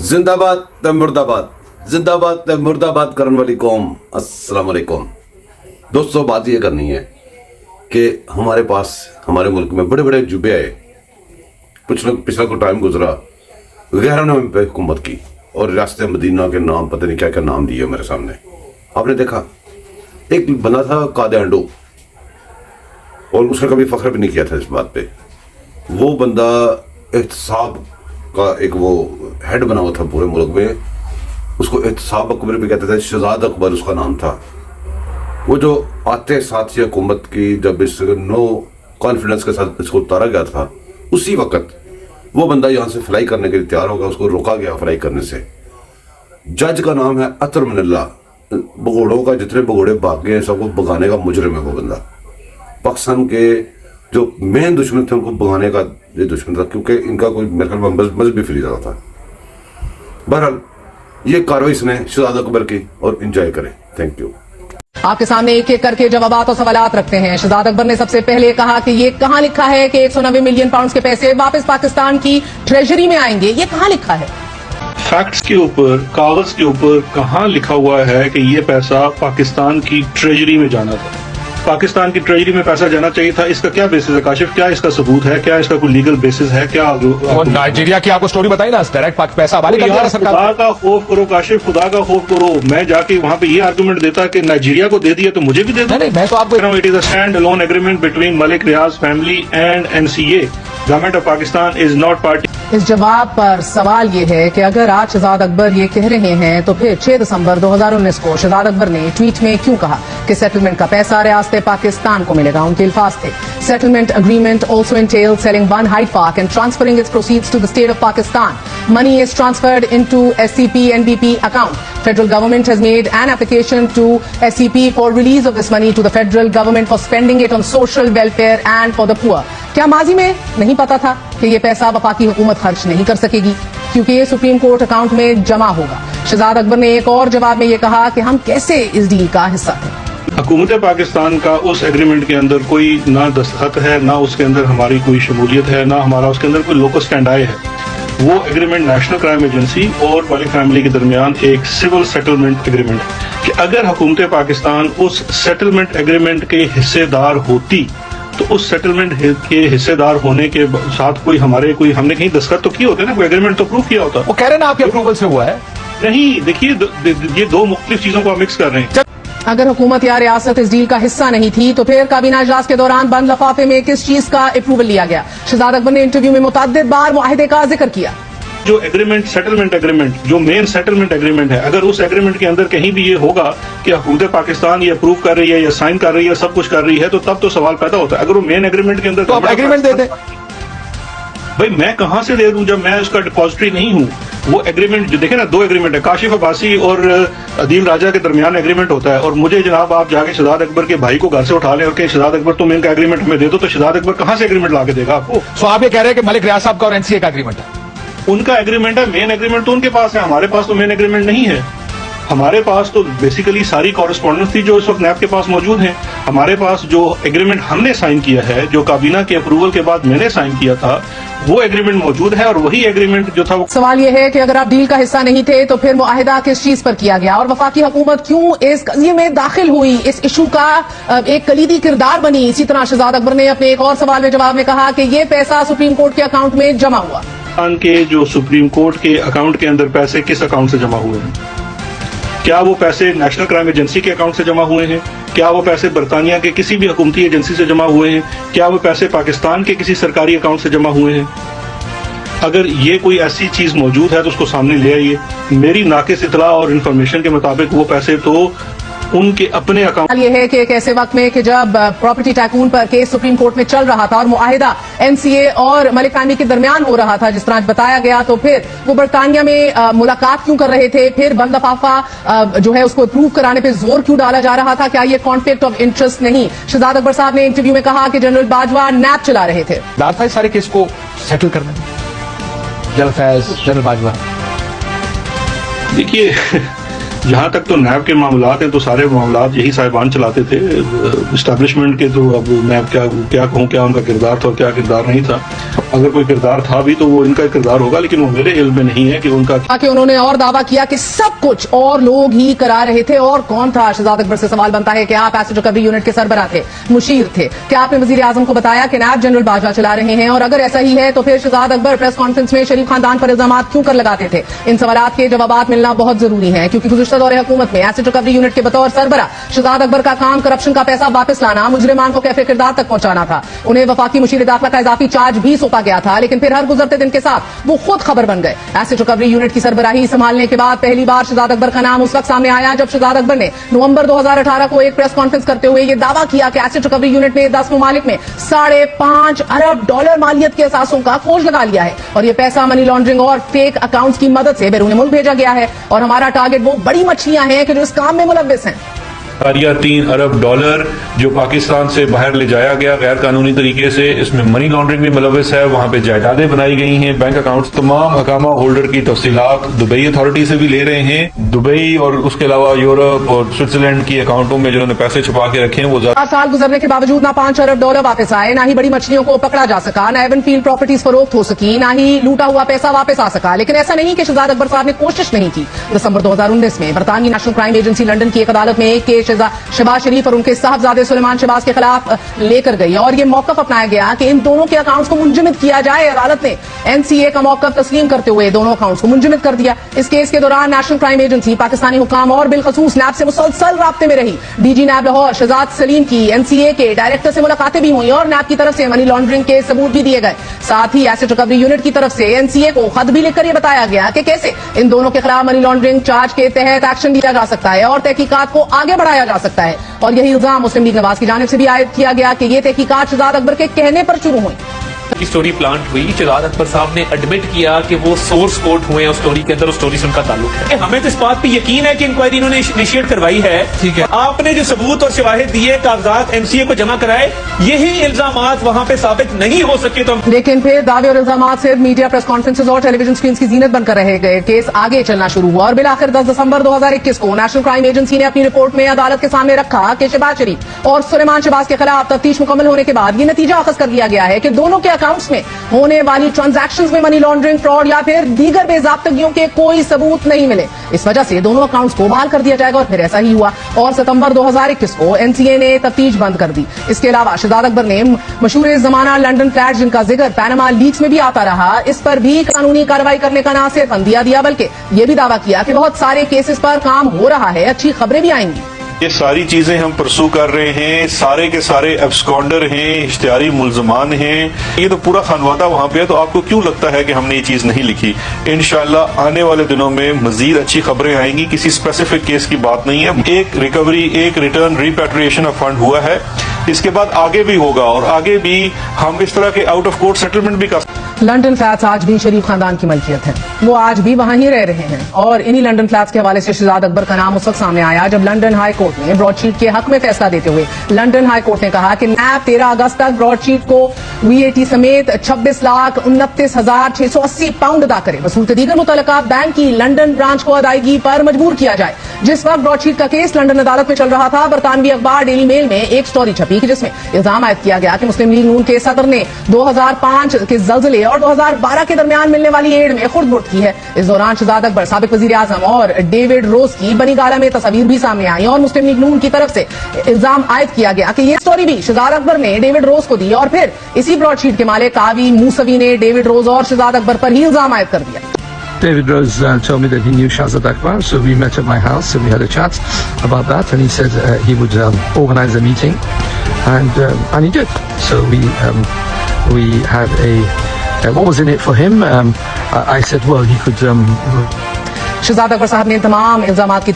जिंदाबाद ते मुर्दाबाद, जिंदाबाद ते मुर्दाबाद करने वाली कौम। अस्सलाम वालेकुम दोस्तों, बात ये करनी है कि हमारे पास हमारे मुल्क में बड़े बड़े जुबे आए, पिछला को टाइम गुजरा, गैरों ने पे हुकूमत की और रियासत मदीना के नाम पता नहीं क्या क्या नाम दिए मेरे सामने। आपने देखा एक बंदा था कादे अंडो, और उसने कभी फख्र भी नहीं किया था इस बात पे। वो बंदा एहतसाब का एक वो हेड बना हुआ था पूरे मुल्क में, उसको एहतसाब अकबर भी कहते थे, शहजाद अकबर उसका नाम था। वो जो आते साथ ही हुकूमत की जब इस नो कॉन्फिडेंस के साथ इसको उतारा गया था, उसी वक्त वो बंदा यहाँ से फ्लाई करने के लिए तैयार होगा, उसको रोका गया फ्लाई करने से। जज का नाम है अतर मिनल्ला, भगोड़ों का जितने भगोड़े भाग गए सबको भगाने का मुजरिम है वो बंदा। पाकिस्तान के जो मेन दुश्मन थे उनको भगाने का ये दुश्मन था, क्योंकि इनका कोई मेरे ख्याल में मजहबी फरीदा था। बहरहाल ये कार्रवाई इसने शहजाद अकबर की और एंजॉय करें। Thank you. आपके सामने एक एक करके जवाबात और सवालात रखते हैं। शहजाद अकबर ने सबसे पहले कहा कि ये कहां लिखा है कि 190 मिलियन पाउंड के पैसे वापस पाकिस्तान की ट्रेजरी में आएंगे, ये कहां लिखा है? फैक्ट्स के ऊपर, कागज के ऊपर कहां लिखा हुआ है कि ये पैसा पाकिस्तान की ट्रेजरी में जाना था? पाकिस्तान की ट्रेजरी में पैसा जाना चाहिए था, इसका क्या बेसिस है काशिफ? क्या इसका सबूत है? क्या इसका कोई लीगल बेसिस है? क्या नाइजीरिया की आपको स्टोरी बताई ना, डायरेक्ट पैसा हवाले कर दिया सरकार। खुदा का खौफ करो काशिफ, खुदा का खौफ करो। मैं जाके वहां पे ये आर्गुमेंट देता कि नाइजीरिया को दे दिया तो मुझे भी दे दो। मैं तो आपको it is a stand alone agreement between Malik Riaz family and NCA. Government of Pakistan is not party. इस जवाब पर सवाल ये है कि अगर आज शहजाद अकबर ये कह रहे हैं तो फिर 6 दिसंबर 2019 को शहजाद अकबर ने ट्वीट में क्यों कहा कि सेटलमेंट का पैसा रियासत पाकिस्तान को मिलेगा? उनके अल्फाज थे, settlement agreement also entails selling one Hyde Park and transferring its proceeds to the state of Pakistan. Money is transferred into SCP NBP account. Federal government has made an application to SCP for release of this money to the federal government for spending it on social welfare and for the poor. क्या माजी में नहीं पता था कि ये पैसा वफाकी हुकूमत खर्च नहीं कर सकेगी क्योंकि ये सुप्रीम कोर्ट अकाउंट में जमा होगा? शहजाद अकबर ने एक और जवाब में ये कहा कि हम कैसे इस डील का हिस्सा थे। हुकूमत पाकिस्तान का उस एग्रीमेंट के अंदर कोई ना दस्तखत है, ना उसके अंदर हमारी कोई शमूलियत है, ना हमारा उसके अंदर कोई लोकस स्टैंड आए है। वो एग्रीमेंट नेशनल क्राइम एजेंसी और मलिक फैमिली के दरमियान एक सिविल सेटलमेंट एग्रीमेंट है कि अगर हुकूमत पाकिस्तान उस सेटलमेंट एग्रीमेंट के हिस्सेदार होती तो उस सेटलमेंट के हिस्सेदार होने के साथ हमने कहीं दस्तखत तो किए होते ना, कोई एग्रीमेंट तो प्रूफ किया होता। वो कह रहे ना आपके अप्रूवल से हुआ है? नहीं, देखिए ये दो मुख्तलिफ चीजों को आप मिक्स कर रहे हैं। अगर हुकूमत या रियासत इस डील का हिस्सा नहीं थी तो फिर काबीना इजलास के दौरान बंद लफाफे में किस चीज का अप्रूवल लिया गया? शहजाद अकबर ने इंटरव्यू में मुतअद्दिद बार मुआहिदे का जिक्र किया। जो एग्रीमेंट सेटलमेंट एग्रीमेंट, जो मेन सेटलमेंट एग्रीमेंट है, अगर उस एग्रीमेंट के अंदर कहीं भी ये होगा कि हुकूमत पाकिस्तान ये अप्रूव कर रही है या साइन कर रही है, सब कुछ कर रही है, तो तब तो सवाल पैदा होता है। अगर वो मेन एग्रीमेंट के अंदर तो आप एग्रीमेंट दे दें। भाई मैं कहां से दे दूं जब मैं उसका डिपॉजिटरी नहीं हूं? वो एग्रीमेंट जो देखे ना, दो एग्रीमेंट है, काशिफ अब्बासी और अदील राजा के दरमियान एग्रीमेंट होता है, और मुझे जनाब आप जाके शहजाद अकबर के भाई को घर से उठा लें और कहें शहजाद अकबर तुम इनका एग्रीमेंट हमें दे दो, तो शहजाद अकबर कहां से एग्रीमेंट ला के देगा आपको? तो आप ये कह रहे हैं कि मलिक रियाज साहब का और एनसीए का एग्रीमेंट है? उनका एग्रीमेंट है, मेन एग्रीमेंट तो उनके पास है, हमारे पास तो मेन एग्रीमेंट नहीं है। हमारे पास तो बेसिकली सारी कॉरेस्पॉन्डेंस थी जो इस वक्त नैब के पास मौजूद है। हमारे पास जो एग्रीमेंट हमने साइन किया है, जो काबीना के अप्रूवल के बाद मैंने साइन किया था, वो एग्रीमेंट मौजूद है, और वही एग्रीमेंट जो था वो। सवाल ये है कि अगर आप डील का हिस्सा नहीं थे तो फिर मुआहिदा किस चीज पर किया गया, और वफाकी हुकूमत क्यों इस कज़िये में दाखिल हुई, इस इशू का एक कलीदी किरदार बनी? इसी तरह शहजाद अकबर ने अपने एक और सवाल में जवाब में कहा कि ये पैसा सुप्रीम कोर्ट के अकाउंट में जमा हुआ। के जो सुप्रीम कोर्ट के अकाउंट के अंदर पैसे किस अकाउंट से जमा हुए हैं? क्या वो पैसे नेशनल क्राइम एजेंसी के अकाउंट से जमा हुए हैं? क्या वो पैसे बरतानिया के किसी भी हुकूमती एजेंसी से जमा हुए हैं? क्या वो पैसे पाकिस्तान के किसी सरकारी अकाउंट से जमा हुए हैं? अगर ये कोई ऐसी चीज मौजूद है तो उसको सामने ले आइए। मेरी नाकिस इतला और इन्फॉर्मेशन के मुताबिक वो पैसे तो उनके अपने अकाउंट। ये है कि एक ऐसे वक्त में कि जब प्रॉपर्टी टाइकून पर केस सुप्रीम कोर्ट में चल रहा था और मुआहिदा एनसीए और मलिक फैमिली के दरमियान हो रहा था, जिस तरह बताया गया, तो फिर वो बरतानिया में मुलाकात क्यों कर रहे थे? फिर बंद लफाफा जो है उसको अप्रूव कराने पे जोर क्यों डाला जा रहा था? क्या ये कॉन्फ्लिक्ट ऑफ इंटरेस्ट नहीं? शहजाद अकबर साहब ने इंटरव्यू में कहा कि जनरल बाजवा नैब चला रहे थे। इस सारे केस को सेटल करने जनरल फैज, जनरल बाजवा। देखिए जहाँ तक तो नैब के मामलात हैं तो सारे मामलात यही साहिबान चलाते थे इस्टेब्लिशमेंट के। तो अब मैं क्या कहूँ, क्या उनका किरदार था और क्या किरदार नहीं था। अगर कोई किरदार था भी तो वो इनका किरदार होगा, लेकिन वो मेरे इल्म में नहीं है कि उनका। उन्होंने और दावा किया कि सब कुछ और लोग ही करा रहे थे। और कौन था? शहजाद अकबर से सवाल बनता है कि आप एसिड रिकवरी यूनिट के सरबराह थे, मुशीर थे, क्या आपने वजीर आजम को बताया कि नैब जनरल बाजवा चला रहे हैं? और अगर ऐसा ही है तो फिर शहजाद अकबर प्रेस कॉन्फ्रेंस में शरीफ खानदान पर इल्जाम क्यों कर लगाते थे? इन सवालात के जवाब मिलना बहुत जरूरी है, क्योंकि गुज़िश्ता दौरे हुकूमत में एसिड रिकवरी यूनिट के बतौर सरबराह शहजाद अकबर का काम करप्शन का पैसा वापस लाना, मुजरिमान को कैफे किरदार तक पहुंचाना था। उन्हें वफाकी मुशीर दाखिला का इजाफी चार्ज भी सौंपा गया था, लेकिन फिर हर गुजरते दिन के साथ वो खुद खबर बन गए। एसिड रिकवरी यूनिट की सरबराही संभालने के बाद पहली बार शहजाद अकबर का नाम उस वक्त सामने आया जब शहजाद अकबर ने नवंबर 2018 को एक प्रेस कॉन्फ्रेंस करते हुए ये दावा किया कि एसिड रिकवरी यूनिट ने 10 ममालिक में $5.5 अरब मालियत के असासों का खोज लगा लिया है, और ये पैसा मनी लॉन्ड्रिंग और फेक अकाउंट्स की मदद से बैरून मुल्क भेजा गया है। और हमारा टारगेट वो बड़ी मछलियां हैं कि जो इस काम में मुलव्विस हैं। $3 अरब जो पाकिस्तान से बाहर ले जाया गया गैर कानूनी तरीके से, इसमें मनी लॉन्ड्रिंग भी मुलव्विस है। वहाँ पे जायदादें बनाई गई हैं, बैंक अकाउंट्स, तमाम अकामा होल्डर की तफसीलात दुबई अथॉरिटी से भी ले रहे हैं। दुबई और उसके अलावा यूरोप और स्विट्जरलैंड की अकाउंटों में जिन्होंने पैसे छुपा के रखे हैं वो 4 साल गुजरने के बावजूद ना $5 अरब वापस आए, ना ही बड़ी मछलियों को पकड़ा जा सका, ना एवन फील्ड प्रॉपर्टीज फरोख्त हो सकी, ना ही लूटा हुआ पैसा वापस आ सका। लेकिन ऐसा नहीं कि शहजाद अकबर साहब ने कोशिश नहीं की। दिसंबर 2019 में बरतानवी नेशनल क्राइम एजेंसी लंदन की एक अदालत में एक केस शहबाज शरीफ और उनके साहबजादे सुलेमान शहबाज के खिलाफ लेकर गई, और ये मौकफ अपनाया गया कि इन दोनों के अकाउंट्स को मुंजमद किया जाए। अदालत ने एनसीए का मौकफ तस्लीम करते हुए दोनों अकाउंट्स को मुंजमद कर दिया। इस केस के दौरान नेशनल क्राइम एजेंसी, पाकिस्तानी हुकाम और बिलखसूस नैब से मुसलसल राब्ते में रही। डीजी नैब लाहौर शहजाद सलीम की एनसीए के डायरेक्टर से मुलाकातें भी हुई और नैब की तरफ से मनी लॉन्ड्रिंग के सबूत भी दिए गए। साथ ही एसिड रिकवरी यूनिट की तरफ से एनसीए को खत भी लिखकर यह बताया गया कि कैसे इन दोनों के खिलाफ मनी लॉन्ड्रिंग चार्ज के तहत एक्शन लिया जा सकता है और तहकीकात को आगे बढ़ाया जा सकता है। और यही इल्जाम मुस्लिम लीग नवाज की जानिब से भी आयद किया गया कि ये तहकीकात शहजाद अकबर के कहने पर शुरू हुई। की स्टोरी प्लांट हुई, शहजाद अकबर साहब ने एडमिट किया कि वो सोर्स कोड हुए हैं उस स्टोरी के अंदर, उस स्टोरी से उनका ताल्लुक है। हमें तो इस बात पे यकीन है कि इंक्वायरी इन्होंने इनिशिएट करवाई है। ठीक है, आपने जो सबूत और शवाहिद दिए, कागजात एमसीए को जमा कराए, यही इल्जामात वहां पे साबित नहीं हो सके तो। लेकिन फिर दावे और इल्जामात से मीडिया प्रेस कॉन्फ्रेंसेज और टेलीविजन स्क्रीन की जीनत बनकर रह गए। केस आगे चलना शुरू हुआ और बिलाखिर 10 दिसंबर 2021 को नेशनल क्राइम एजेंसी ने अपनी रिपोर्ट में अदालत के सामने रखा कि शहबाज शरीफ और सुलेमान शहबाज के खिलाफ तफ्तीश मुकम्मल होने के बाद ये नतीजा अखज कर लिया गया है कि दोनों के अकाउंट्स में होने वाली ट्रांजैक्शंस में मनी लॉन्ड्रिंग, फ्रॉड या फिर दीगर बेज़ाब्तगियों के कोई सबूत नहीं मिले। इस वजह से दोनों अकाउंट्स को बहाल कर दिया जाएगा, और फिर ऐसा ही हुआ और सितंबर 2021 को एनसीए ने तफ्तीश बंद कर दी। इसके अलावा शहजाद अकबर ने मशहूर जमाना लंदन फ्लैट, जिनका जिक्र पैनामा लीक्स में भी आता रहा, इस पर भी कानूनी कार्रवाई करने का ना सिर्फ अंदिया दिया बल्कि यह भी दावा किया कि बहुत सारे केसेस पर काम हो रहा है, अच्छी खबरें भी आएंगी। ये सारी चीजें हम परसू कर रहे हैं, सारे के सारे एब्सकॉन्डर हैं, इश्तिहारी मुल्जमान हैं, ये तो पूरा खानवादा वहां पे है। तो आपको क्यों लगता है कि हमने ये चीज नहीं लिखी? इंशाल्लाह आने वाले दिनों में मजीद अच्छी खबरें आएंगी। किसी स्पेसिफिक केस की बात नहीं है, एक रिकवरी, एक रिटर्न, रिपैट्रिएशन ऑफ फंड हुआ है, इसके बाद आगे भी होगा और आगे भी हम इस तरह के आउट ऑफ कोर्ट सेटलमेंट भी कर। लंदन फ्लैट्स आज भी शरीफ खानदान की मलकियत है, वो आज भी वहां ही रह रहे हैं। और इन्हीं लंदन फ्लैट्स के हवाले से शहजाद अकबर का नाम उस वक्त सामने आया जब लंदन हाई कोर्ट ने ब्रॉडशीट के हक में फैसला देते हुए लंदन हाई कोर्ट ने कहा कि नैब 13 अगस्त तक ब्रॉडशीट को वीएटी समेत 26,29,680 पाउंड अदा करे। वसूलते दीगर मुतल्लका बैंक की लंदन ब्रांच को अदायगी पर मजबूर किया जाए। जिस वक्त ब्रॉडशीट का केस लंदन अदालत में चल रहा था, बरतानवी अखबार डेली मेल में एक स्टोरी छपी जिसमें इल्जाम आयद किया गया कि मुस्लिम लीग नून के सदर ने 2005 के जलजले और 2012 के दरमियान मिलने वाली एड में खुर्द बुर्द की है। इस दौरान शहजाद अकबर, साबिक वजीर आजम और डेविड रोज की बनी गाला में तस्वीर भी सामने आई और मुस्लिम लीग नून की तरफ से इल्जाम आयद किया गया कि ये स्टोरी भी शहजाद अकबर ने डेविड रोज को दी और फिर इसी ब्रॉडशीट के मालिक कावी मूसवी ने डेविड रोज और शहजाद अकबर पर ही इल्जाम आयद कर दिया। David Rose told me that he knew Shahzad Akbar, so we met at my house and we had a chat about that, and he said he would organize a meeting, and he did. So we had what was in it for him? I said, well, he could. Shahzad Akbar साहब ने तमाम इल्जामात की